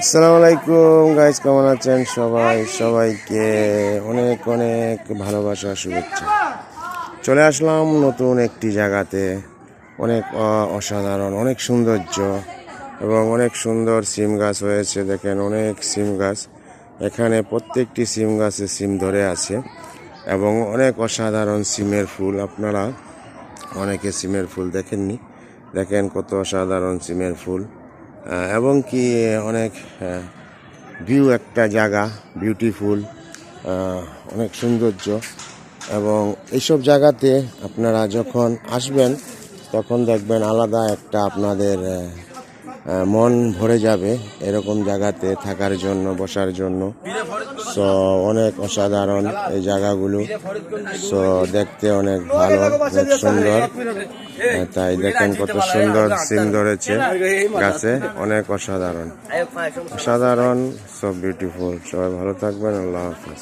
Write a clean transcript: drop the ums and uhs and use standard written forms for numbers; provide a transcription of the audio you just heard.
আসসালামু আলাইকুম গাইস, কেমন আছেন সবাইকে অনেক অনেক ভালোবাসা শুভেচ্ছা। চলে আসলাম নতুন একটি জায়গাতে, অনেক অসাধারণ, অনেক সৌন্দর্য এবং অনেক সুন্দর সিম গাছ হয়েছে। দেখেন অনেক সিম গাছ, এখানে প্রত্যেকটি সিম গাছে সিম ধরে আছে এবং অনেক অসাধারণ সিমের ফুল। আপনারা অনেকে সিমের ফুল দেখেননি, দেখেন কত অসাধারণ সিমের ফুল এবং কি অনেক ভিউ একটা জায়গা, বিউটিফুল, অনেক সৌন্দর্য। এবং এইসব জায়গাতে আপনারা যখন আসবেন তখন দেখবেন আলাদা একটা আপনাদের মন ভরে যাবে এরকম জায়গাতে থাকার জন্য, বসার জন্য। সো অনেক অসাধারণ এই জায়গাগুলো, সো দেখতে অনেক ভালো, অনেক সুন্দর। তাই দেখেন কত সুন্দর সিম ধরেছে গাছে, অনেক অসাধারণ অসাধারণ, সব বিউটিফুল। সবাই ভালো থাকবেন, আল্লাহ হাফেজ।